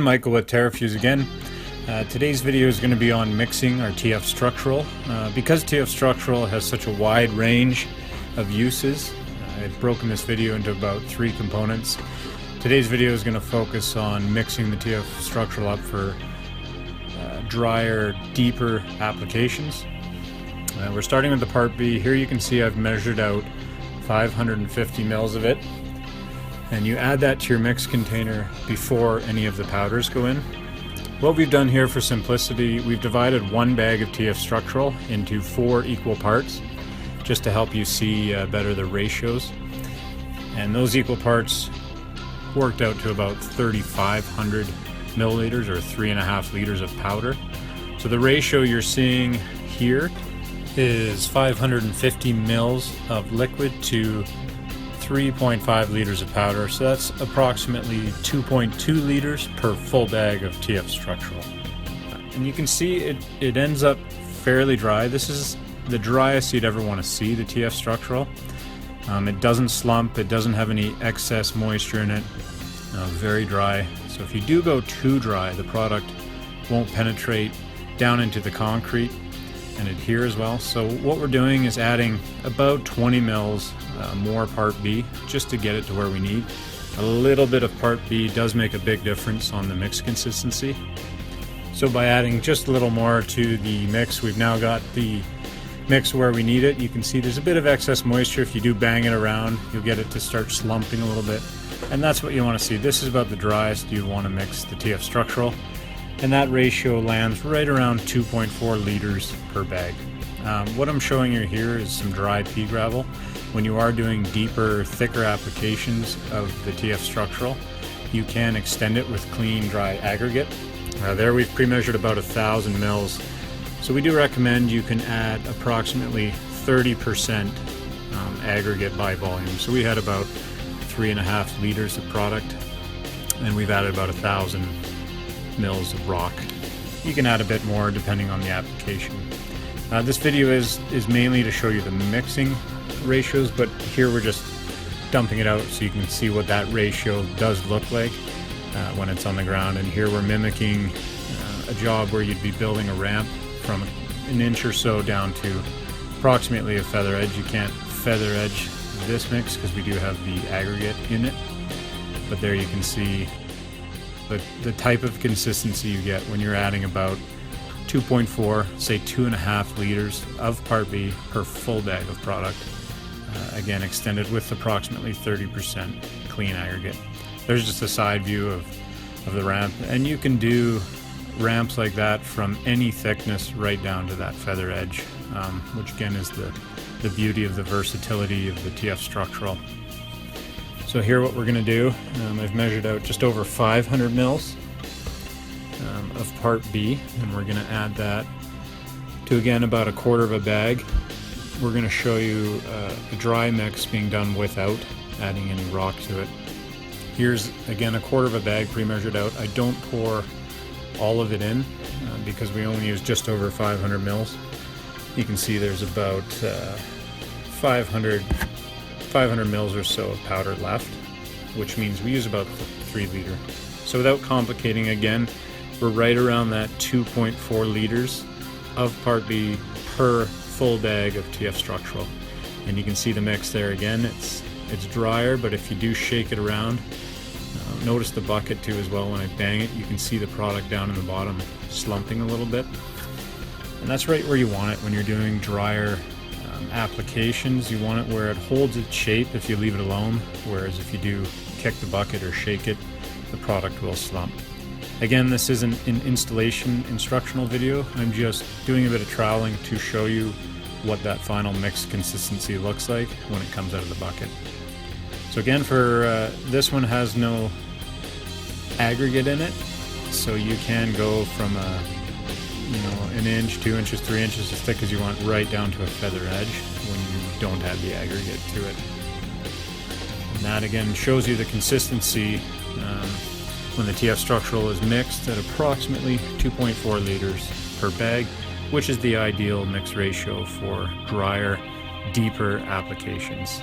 Michael with Terrafuse again. Today's video is going to be on mixing our TF structural. Because TF structural has such a wide range of uses, I've broken this video into about 3 components. Today's video is going to focus on mixing the TF structural up for drier, deeper applications. We're starting with the part B. Here you can see I've measured out 550 mils of it, and you add that to your mix container before any of the powders go in. What we've done here for simplicity, we've divided one bag of TF structural into 4 equal parts just to help you see better the ratios, and those equal parts worked out to about 3,500 milliliters or 3.5 liters of powder. So the ratio you're seeing here is 550 mils of liquid to 3.5 liters of powder, so that's approximately 2.2 liters per full bag of TF structural. And you can see it ends up fairly dry. This is the driest you'd ever want to see the TF structural. It doesn't slump, it doesn't have any excess moisture in it, very dry. So if you do go too dry, the product won't penetrate down into the concrete and adhere as well. So what we're doing is adding about 20 mils more part B just to get it to where we need. A little bit of part B does make a big difference on the mix consistency. So by adding just a little more to the mix, we've now got the mix where we need it. You can see there's a bit of excess moisture. If you do bang it around, you'll get it to start slumping a little bit, and that's what you want to see. This is about the driest you want to mix the TF structural, and that ratio lands right around 2.4 liters per bag. What I'm showing you here is some dry pea gravel. When you are doing deeper, thicker applications of the TF structural, you can extend it with clean, dry aggregate. There we've pre-measured about 1,000 mils. So we do recommend you can add approximately 30% aggregate by volume. So we had about 3.5 liters of product, and we've added about 1,000 mils of rock. You can add a bit more depending on the application. This video is mainly to show you the mixing ratios, but here we're just dumping it out so you can see what that ratio does look like when it's on the ground. And here we're mimicking a job where you'd be building a ramp from an inch or so down to approximately a feather edge. You can't feather edge this mix because we do have the aggregate in it, but there you can see the type of consistency you get when you're adding about 2.4, say 2.5 liters of part B per full bag of product, again extended with approximately 30% clean aggregate. There's just a side view of the ramp, and you can do ramps like that from any thickness right down to that feather edge, which again is the beauty of the versatility of the TF structural. So here what we're going to do, I've measured out just over 500 mils of part B, and we're going to add that to, again, about 1/4 of a bag. We're going to show you a dry mix being done without adding any rock to it. Here's again 1/4 of a bag pre-measured out. I don't pour all of it in because we only use just over 500 mils. You can see there's about 500 mils or so of powder left, which means we use about 3 liters. So without complicating, again, we're right around that 2.4 liters of part B per full bag of TF structural. And you can see the mix there again. It's drier, but if you do shake it around, notice the bucket too as well. When I bang it, you can see the product down in the bottom slumping a little bit, and that's right where you want it when you're doing drier applications. You want it where it holds its shape if you leave it alone, whereas if you do kick the bucket or shake it, the product will slump. Again, this isn't an installation instructional video. I'm just doing a bit of troweling to show you what that final mix consistency looks like when it comes out of the bucket. So again, for this one has no aggregate in it, so you can go from an inch, 2 inches, 3 inches as thick as you want, right down to a feather edge when you don't add the aggregate to it. And that again shows you the consistency when the TF structural is mixed at approximately 2.4 liters per bag, which is the ideal mix ratio for drier, deeper applications.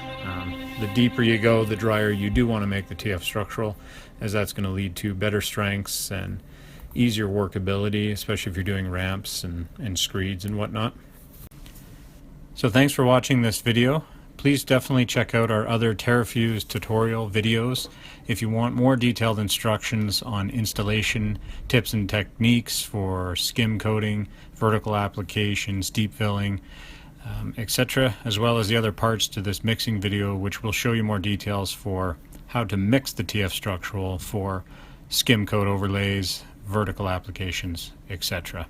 The deeper you go, the drier you do want to make the TF structural, as that's going to lead to better strengths and easier workability, especially if you're doing ramps and screeds and whatnot. So thanks for watching this video. Please definitely check out our other Terrafuse tutorial videos if you want more detailed instructions on installation tips and techniques for skim coating, vertical applications, deep filling, etc., as well as the other parts to this mixing video, which will show you more details for how to mix the TF structural for skim coat overlays, vertical applications, etc.